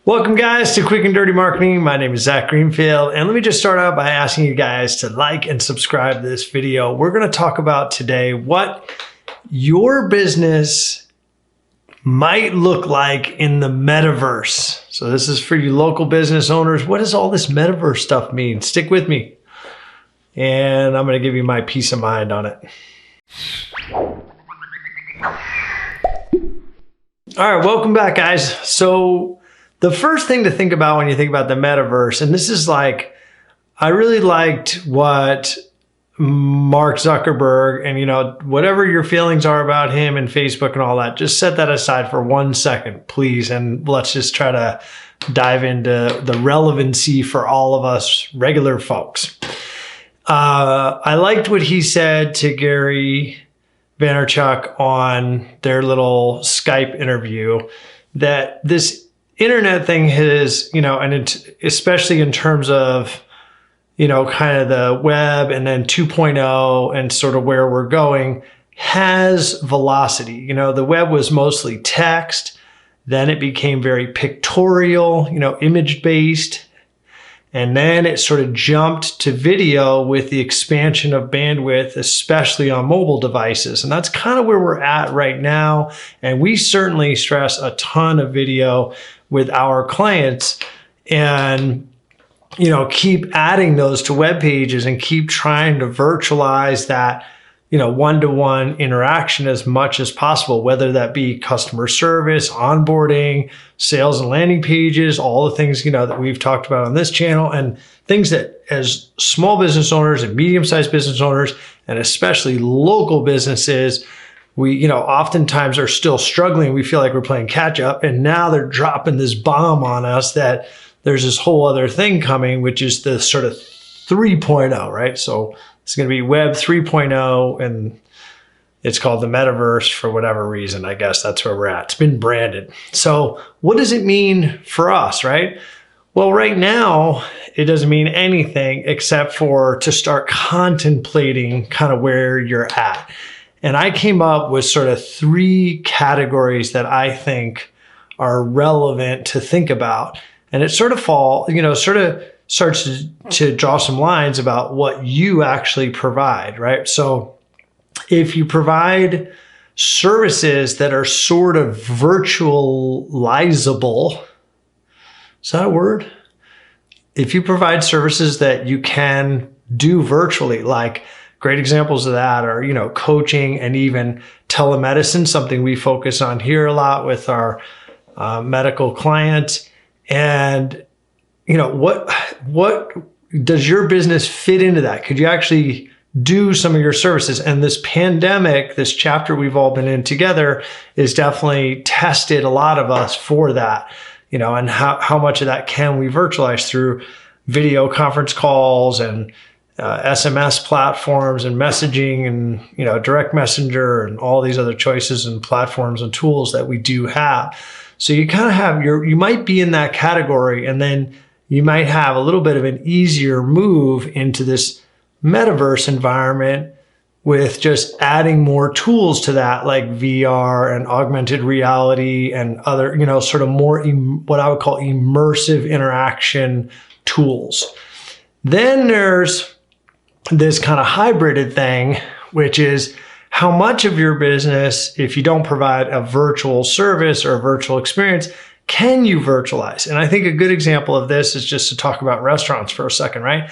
Welcome guys to Quick and Dirty Marketing. My name is Zach Greenfield, and let me just start out by asking you guys to like and subscribe to this video. We're going to talk about today what your business might look like in the metaverse. So this is for you local business owners. What does all this metaverse stuff mean? Stick with me, and I'm going to give you my peace of mind on it. All right, welcome back guys. So the first thing to think about when you think about the metaverse, and this is like, I really liked what Mark Zuckerberg, and whatever your feelings are about him and Facebook and all that, just set that aside for 1 second, please. And let's just try to dive into the relevancy for all of us regular folks. I liked what he said to Gary Vaynerchuk on their little Skype interview, that this internet thing has, and especially in terms of, kind of the web and then 2.0 and sort of where we're going, has velocity. The web was mostly text. Then it became very pictorial, image-based. And then it sort of jumped to video with the expansion of bandwidth, especially on mobile devices. And that's kind of where we're at right now. And we certainly stress a ton of video with our clients, and keep adding those to web pages and keep trying to virtualize that one-to-one interaction as much as possible, whether that be customer service, onboarding, sales and landing pages, all the things that we've talked about on this channel, and things that as small business owners and medium-sized business owners, and especially local businesses, we oftentimes are still struggling. We feel like we're playing catch up, and now they're dropping this bomb on us that there's this whole other thing coming, which is the sort of 3.0, right? So it's going to be Web 3.0, and it's called the Metaverse for whatever reason. I guess that's where we're at. It's been branded. So what does it mean for us, right? Well, right now, it doesn't mean anything except for to start contemplating kind of where you're at. And I came up with sort of 3 categories that I think are relevant to think about. And it sort of starts to draw some lines about what you actually provide, right? So if you provide services that are sort of virtualizable, is that a word? If you provide services that you can do virtually, like great examples of that are, coaching and even telemedicine, something we focus on here a lot with our medical clients. And, what does your business fit into that? Could you actually do some of your services? And this pandemic, this chapter we've all been in together, is definitely tested a lot of us for that, and how much of that can we virtualize through video conference calls and SMS platforms and messaging and, direct messenger and all these other choices and platforms and tools that we do have. So you kind of have you might be in that category, and then you might have a little bit of an easier move into this metaverse environment with just adding more tools to that, like VR and augmented reality and other, sort of more what I would call immersive interaction tools. Then there's this kind of hybrided thing, which is how much of your business, if you don't provide a virtual service or a virtual experience, can you virtualize? And I think a good example of this is just to talk about restaurants for a second, right?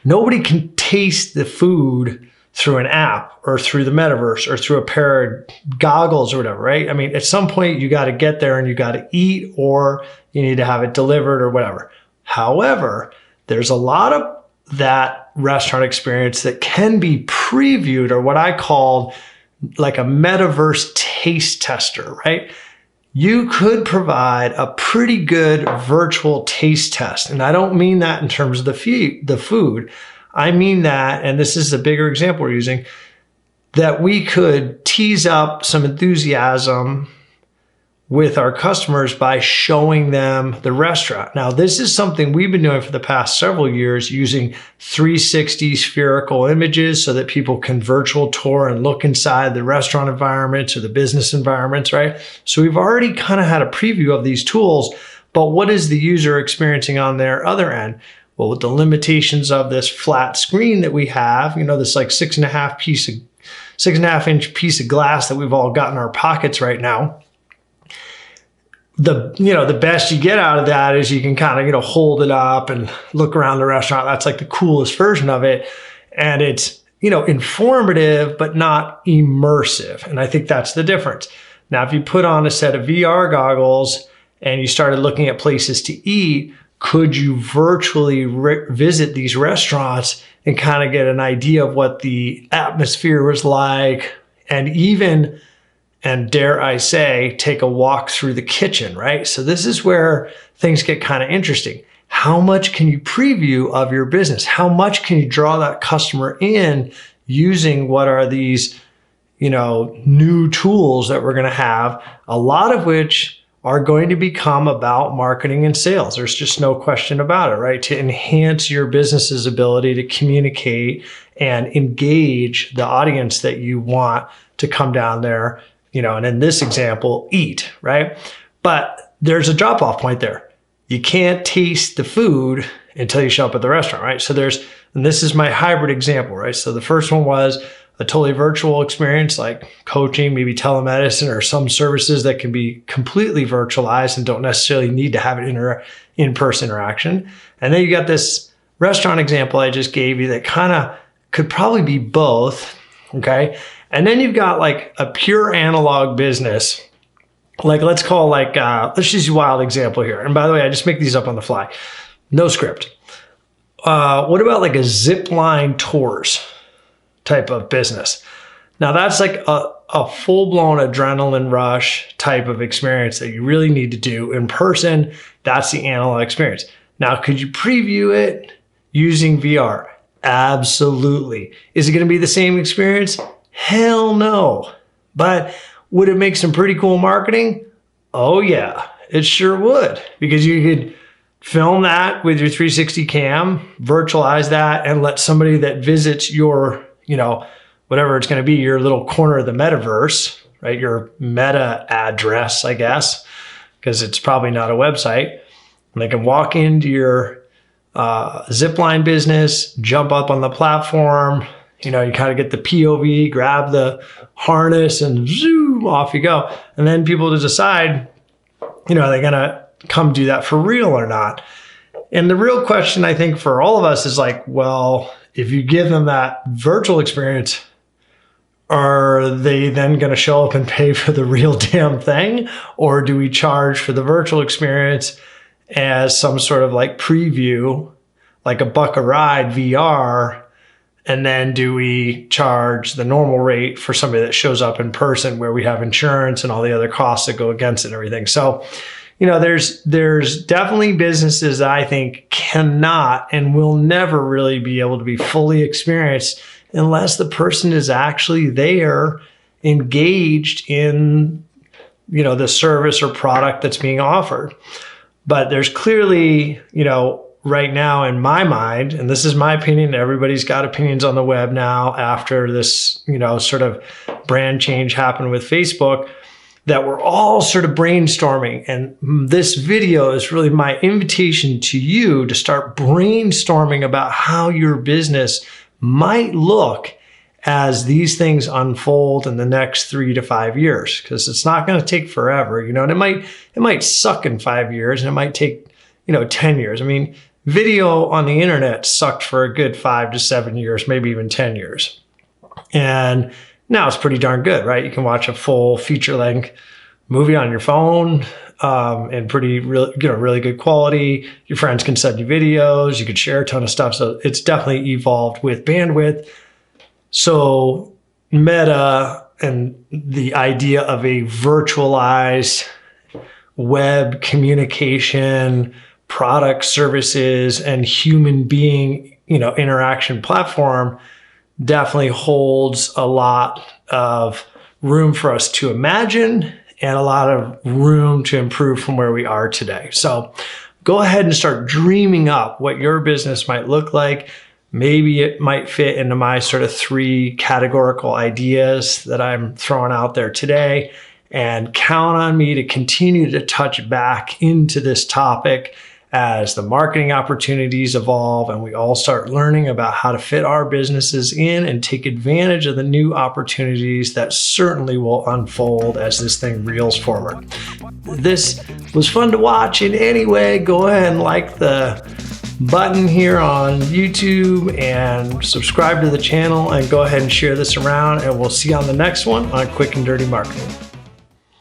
Nobody can taste the food through an app or through the metaverse or through a pair of goggles or whatever, right? I mean, at some point you got to get there and you got to eat, or you need to have it delivered or whatever. However, there's a lot of that restaurant experience that can be previewed, or what I call like a metaverse taste tester, right? You could provide a pretty good virtual taste test. And I don't mean that in terms of the food. I mean that, and this is the bigger example we're using, that we could tease up some enthusiasm with our customers by showing them the restaurant. Now, this is something we've been doing for the past several years, using 360 spherical images so that people can virtual tour and look inside the restaurant environments or the business environments, right? So we've already kind of had a preview of these tools, But what is the user experiencing on their other end? Well, with the limitations of this flat screen that we have, this like 6.5-inch piece of glass that we've all got in our pockets right now, the best you get out of that is you can kind of, hold it up and look around the restaurant. That's like the coolest version of it. And it's, informative, but not immersive. And I think that's the difference. Now, if you put on a set of VR goggles and you started looking at places to eat, could you virtually visit these restaurants and kind of get an idea of what the atmosphere was like, and even, and dare I say, take a walk through the kitchen, right? So this is where things get kind of interesting. How much can you preview of your business? How much can you draw that customer in using what are these, new tools that we're going to have, a lot of which are going to become about marketing and sales. There's just no question about it, right? To enhance your business's ability to communicate and engage the audience that you want to come down there, and in this example, eat, right? But there's a drop-off point there. You can't taste the food until you show up at the restaurant, right? So and this is my hybrid example, right? So the first one was a totally virtual experience like coaching, maybe telemedicine, or some services that can be completely virtualized and don't necessarily need to have an in-person interaction. And then you got this restaurant example I just gave you that kind of could probably be both, okay? And then you've got like a pure analog business. Like let's just use a wild example here. And by the way, I just make these up on the fly. No script. What about like a zip line tours type of business? Now that's like a full-blown adrenaline rush type of experience that you really need to do in person. That's the analog experience. Now, could you preview it using VR? Absolutely. Is it going to be the same experience? Hell no. But would it make some pretty cool marketing? Oh yeah, it sure would, because you could film that with your 360 cam, virtualize that, and let somebody that visits your, whatever it's going to be, your little corner of the metaverse, right? Your meta address, I guess, because it's probably not a website. And they can walk into your zipline business, jump up on the platform, you kind of get the POV, grab the harness, and zoom, off you go. And then people to decide, are they going to come do that for real or not? And the real question, I think, for all of us is like, well, if you give them that virtual experience, are they then going to show up and pay for the real damn thing? Or do we charge for the virtual experience as some sort of like preview, like a buck a ride VR? And then do we charge the normal rate for somebody that shows up in person, where we have insurance and all the other costs that go against it and everything? So, there's definitely businesses that I think cannot and will never really be able to be fully experienced unless the person is actually there, engaged in, the service or product that's being offered. But there's clearly, right now in my mind, and this is my opinion, everybody's got opinions on the web now after this, sort of brand change happened with Facebook, that we're all sort of brainstorming. And this video is really my invitation to you to start brainstorming about how your business might look as these things unfold in the next 3 to 5 years, because it's not going to take forever, and it might suck in 5 years, and it might take, 10 years. I mean, video on the internet sucked for a good 5 to 7 years, maybe even 10 years. And now it's pretty darn good, right? You can watch a full feature-length movie on your phone in really good quality. Your friends can send you videos. You could share a ton of stuff. So it's definitely evolved with bandwidth. So Meta and the idea of a virtualized web communication, product, services, and human being, interaction platform definitely holds a lot of room for us to imagine and a lot of room to improve from where we are today. So go ahead and start dreaming up what your business might look like. Maybe it might fit into my sort of 3 categorical ideas that I'm throwing out there today. and count on me to continue to touch back into this topic as the marketing opportunities evolve and we all start learning about how to fit our businesses in and take advantage of the new opportunities that certainly will unfold as this thing reels forward. This was fun to watch in any way. Go ahead and like the button here on YouTube and subscribe to the channel, and go ahead and share this around, and we'll see you on the next one on Quick and Dirty Marketing.